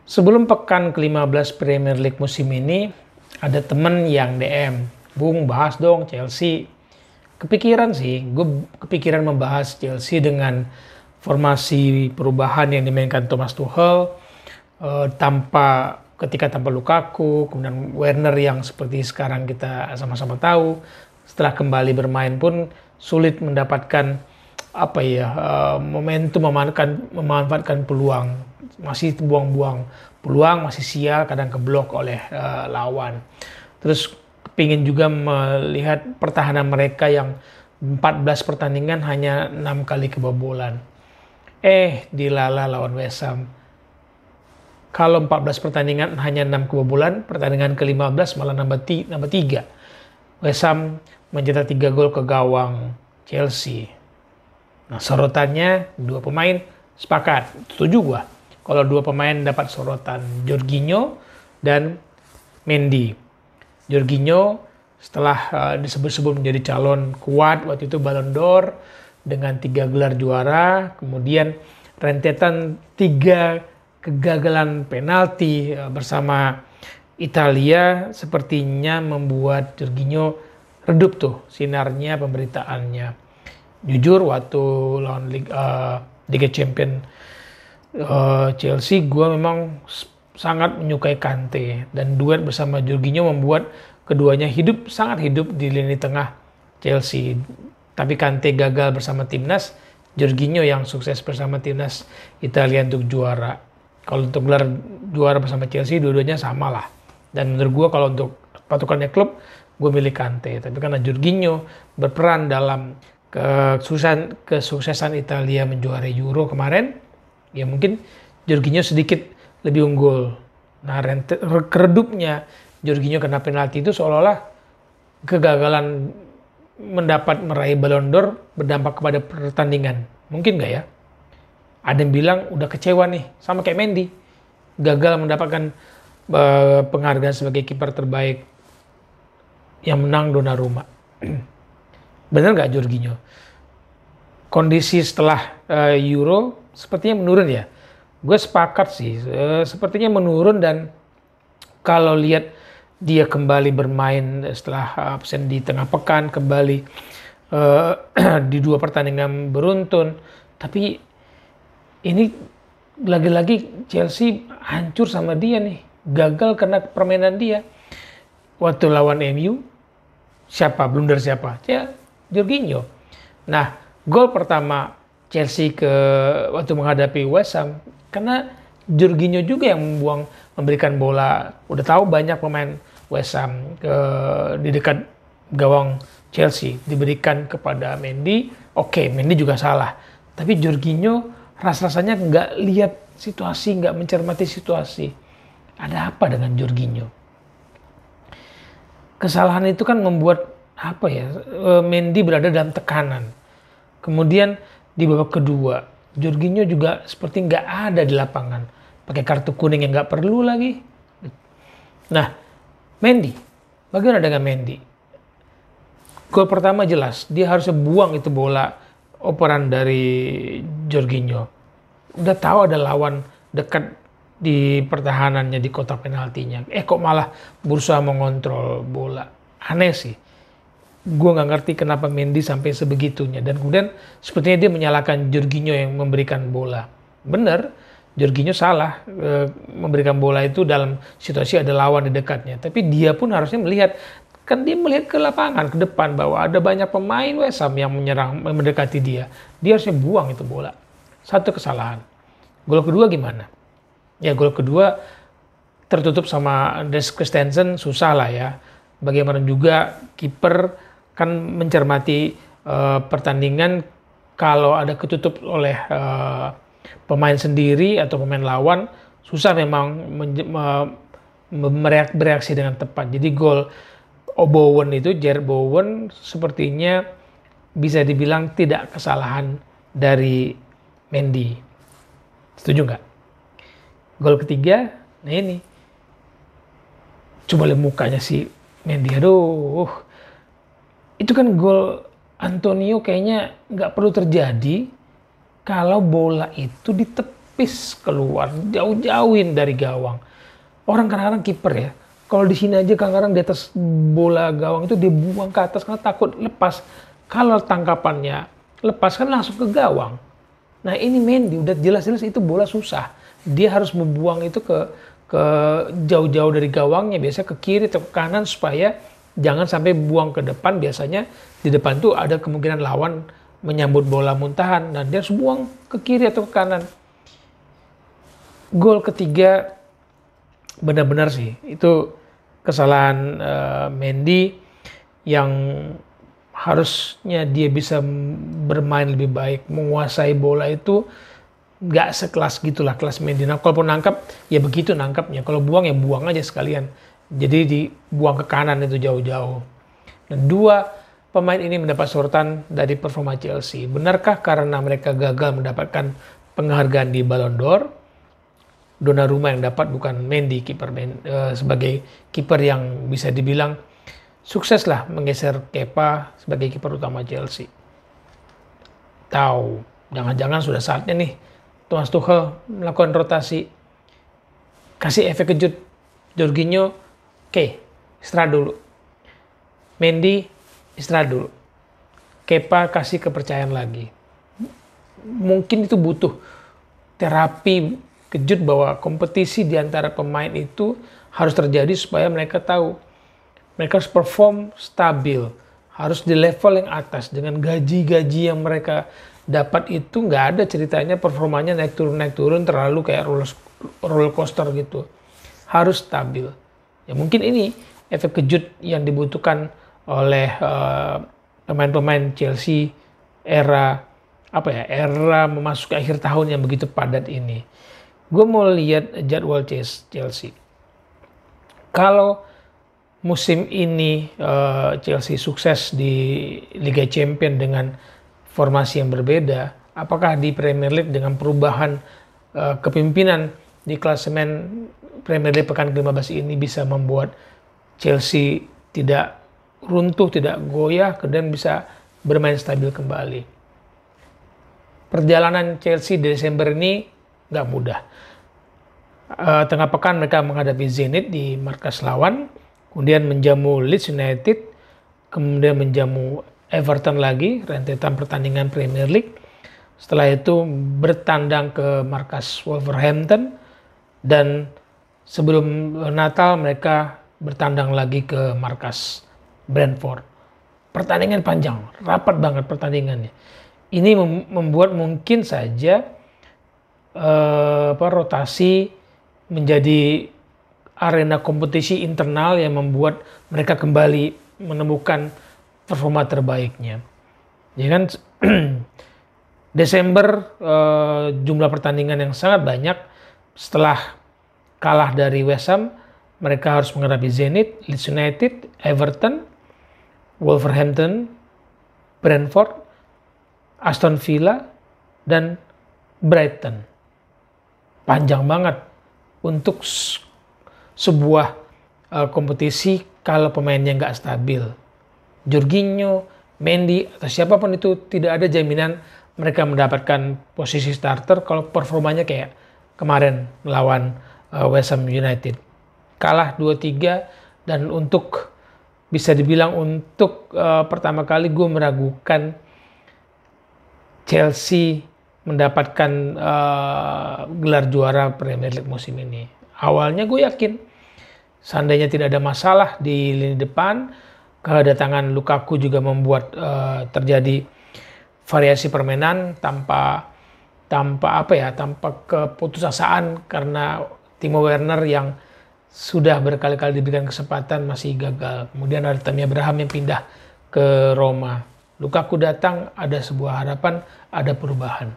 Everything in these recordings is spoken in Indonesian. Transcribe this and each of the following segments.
Sebelum pekan ke-15 Premier League musim ini, ada temen yang DM, Bung bahas dong Chelsea. Kepikiran sih, gue kepikiran membahas Chelsea dengan formasi perubahan yang dimainkan Thomas Tuchel, ketika tanpa Lukaku, kemudian Werner yang seperti sekarang kita sama-sama tahu, setelah kembali bermain pun sulit mendapatkan momentum memanfaatkan peluang, masih buang-buang peluang, masih sial, kadang keblok oleh lawan. Terus pingin juga melihat pertahanan mereka yang 14 pertandingan hanya 6 kali kebobolan. Dilala lawan West Ham. Kalau 14 pertandingan hanya 6 kebobolan, pertandingan ke-15 malah nambah 3. West Ham mencetak 3 gol ke gawang Chelsea. Nah, sorotannya dua pemain, sepakat, setuju gua. Kalau dua pemain dapat sorotan, Jorginho dan Mendy. Jorginho setelah disebut-sebut menjadi calon kuat waktu itu Ballon d'Or dengan 3 gelar juara, kemudian rentetan 3 kegagalan penalti bersama Italia sepertinya membuat Jorginho redup tuh sinarnya, pemberitaannya. Jujur waktu lawan Liga Champion Chelsea, gue memang sangat menyukai Kante, dan duet bersama Jorginho membuat keduanya sangat hidup di lini tengah Chelsea. Tapi Kante gagal bersama timnas, Jorginho yang sukses bersama timnas Italia untuk juara. Kalau untuk gelar juara bersama Chelsea, dua-duanya sama lah. Dan menurut gue kalau untuk patokannya klub, gue milih Kante. Tapi karena Jorginho berperan dalam kesuksesan Italia menjuarai Euro kemarin, ya mungkin Jorginho sedikit lebih unggul. Nah, keredupnya Jorginho kena penalti itu seolah-olah kegagalan meraih Ballon d'Or berdampak kepada pertandingan. Mungkin nggak ya? Ada yang bilang udah kecewa nih, sama kayak Mendy, gagal mendapatkan penghargaan sebagai kiper terbaik yang menang Donnarumma. Bener nggak Jorginho? Kondisi setelah Euro sepertinya menurun ya. Gue sepakat sih, sepertinya menurun, dan kalau lihat dia kembali bermain setelah absen di tengah pekan, kembali di 2 pertandingan beruntun. Tapi ini lagi-lagi Chelsea hancur sama dia nih, gagal karena permainan dia. Waktu lawan MU, blunder siapa? Ya, Jorginho. Nah, gol pertama Chelsea waktu menghadapi West Ham, karena Jorginho juga yang memberikan bola. Udah tahu banyak pemain West Ham di dekat gawang Chelsea diberikan kepada Mendy. Oke, Mendy juga salah. Tapi Jorginho rasanya nggak lihat situasi, nggak mencermati situasi. Ada apa dengan Jorginho? Kesalahan itu kan membuat Mendy berada dalam tekanan. Kemudian di babak kedua, Jorginho juga seperti nggak ada di lapangan, pakai kartu kuning yang nggak perlu lagi. Nah, Mendy, bagaimana dengan Mendy? Gol pertama jelas, dia harusnya buang itu bola operan dari Jorginho. Udah tahu ada lawan dekat di pertahanannya di kotak penaltinya. Kok malah berusaha mengontrol bola. Aneh sih. Gue nggak ngerti kenapa Mendy sampai sebegitunya, dan kemudian sepertinya dia menyalahkan Jorginho yang memberikan bola. Bener, Jorginho salah memberikan bola itu dalam situasi ada lawan di dekatnya, tapi dia pun harusnya melihat ke lapangan, ke depan, bahwa ada banyak pemain West Ham yang mendekati dia. Dia harusnya buang itu bola. Satu kesalahan. Gol kedua gimana? Ya, gol kedua tertutup sama Andreas Christensen, susah lah ya. Bagaimana juga kiper kan mencermati pertandingan, kalau ada ketutup oleh pemain sendiri atau pemain lawan, susah memang bereaksi dengan tepat. Jadi gol Jared Bowen sepertinya bisa dibilang tidak kesalahan dari Mendy. Setuju nggak? Gol ketiga, nah ini. Coba lihat mukanya si Mendy, aduh. Itu kan gol Antonio kayaknya nggak perlu terjadi kalau bola itu ngelapis keluar, jauh-jauhin dari gawang. Orang kadang-kadang kiper ya, kalau di sini aja kadang-kadang di atas bola gawang itu dia buang ke atas karena takut lepas. Kalau tangkapannya lepas kan langsung ke gawang. Nah ini Mendy udah jelas-jelas itu bola susah. Dia harus membuang itu ke jauh-jauh dari gawangnya, biasanya ke kiri atau ke kanan supaya jangan sampai buang ke depan. Biasanya di depan tuh ada kemungkinan lawan menyambut bola muntahan. Nah dia harus buang ke kiri atau ke kanan. Gol ketiga benar-benar sih itu kesalahan Mendy yang harusnya dia bisa bermain lebih baik, menguasai bola itu nggak sekelas gitulah kelas Mendy. Nah, kalaupun nangkap ya begitu nangkapnya, kalau buang ya buang aja sekalian. Jadi dibuang ke kanan itu jauh-jauh. Dan dua pemain ini mendapat sorotan dari performa Chelsea. Benarkah karena mereka gagal mendapatkan penghargaan di Ballon d'Or? Donnarumma yang dapat, bukan Mendy, sebagai kiper yang bisa dibilang sukses lah menggeser Kepa sebagai kiper utama Chelsea. Tahu, jangan-jangan sudah saatnya nih Thomas Tuchel melakukan rotasi, kasih efek kejut. Jorginho, oke, istirahat dulu. Mendy, istirahat dulu. Kepa kasih kepercayaan lagi. Mungkin itu butuh terapi kejut bahwa kompetisi di antara pemain itu harus terjadi supaya mereka tahu mereka harus perform stabil, harus di level yang atas. Dengan gaji-gaji yang mereka dapat itu nggak ada ceritanya performanya naik turun terlalu kayak roller coaster gitu. Harus stabil. Ya mungkin ini efek kejut yang dibutuhkan oleh pemain-pemain Chelsea era memasuki akhir tahun yang begitu padat ini. Gue mau lihat jadwal Chelsea. Kalau musim ini Chelsea sukses di Liga Champions dengan formasi yang berbeda, apakah di Premier League dengan perubahan kepemimpinan di klasemen Premier League pekan ke-15 ini bisa membuat Chelsea tidak runtuh, tidak goyah, kemudian bisa bermain stabil kembali. Perjalanan Chelsea di Desember ini nggak mudah. Tengah pekan mereka menghadapi Zenit di markas lawan, kemudian menjamu Leeds United, kemudian menjamu Everton lagi, rentetan pertandingan Premier League. Setelah itu bertandang ke markas Wolverhampton, dan sebelum Natal mereka bertandang lagi ke markas Brentford. Pertandingan panjang, rapat banget pertandingannya. Ini membuat mungkin saja rotasi menjadi arena kompetisi internal yang membuat mereka kembali menemukan performa terbaiknya. Ya kan, Desember jumlah pertandingan yang sangat banyak. Setelah kalah dari West Ham, mereka harus menghadapi Zenit, Leeds United, Everton, Wolverhampton, Brentford, Aston Villa, dan Brighton. Panjang banget untuk sebuah kompetisi kalau pemainnya nggak stabil. Jorginho, Mendy, atau siapapun itu tidak ada jaminan mereka mendapatkan posisi starter kalau performanya kayak kemarin melawan West Ham United. Kalah 2-3, dan bisa dibilang untuk pertama kali gue meragukan Chelsea mendapatkan gelar juara Premier League musim ini. Awalnya gue yakin seandainya tidak ada masalah di lini depan, kedatangan Lukaku juga membuat terjadi variasi permainan tanpa keputusasaan, karena Timo Werner yang sudah berkali-kali diberikan kesempatan masih gagal. Kemudian ada Tammy Abraham yang pindah ke Roma. Lukaku datang, ada sebuah harapan, ada perubahan.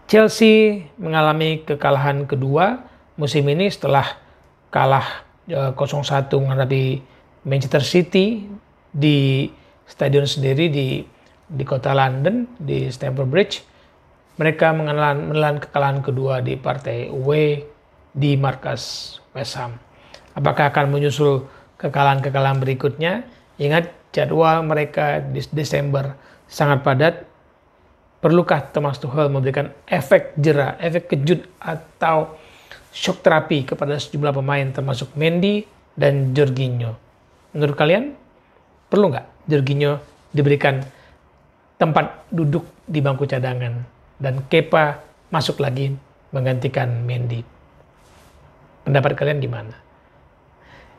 Chelsea mengalami kekalahan kedua musim ini setelah kalah 0-1 menghadapi Manchester City di stadion sendiri di kota London, di Stamford Bridge. Mereka menelan kekalahan kedua di partai away di markas West Ham. Apakah akan menyusul kekalahan-kekalahan berikutnya? Ingat, jadwal mereka di Desember sangat padat. Perlukah Thomas Tuchel memberikan efek jera, efek kejut atau shock terapi kepada sejumlah pemain termasuk Mendy dan Jorginho? Menurut kalian, perlu nggak Jorginho diberikan tempat duduk di bangku cadangan dan Kepa masuk lagi menggantikan Mendy? Pendapat kalian gimana?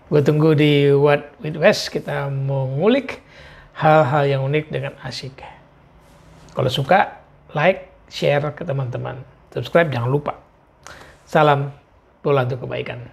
Gue tunggu di What with West, kita mau ngulik hal-hal yang unik dengan asik. Kalau suka, like, share ke teman-teman. Subscribe jangan lupa. Salam bola untuk kebaikan.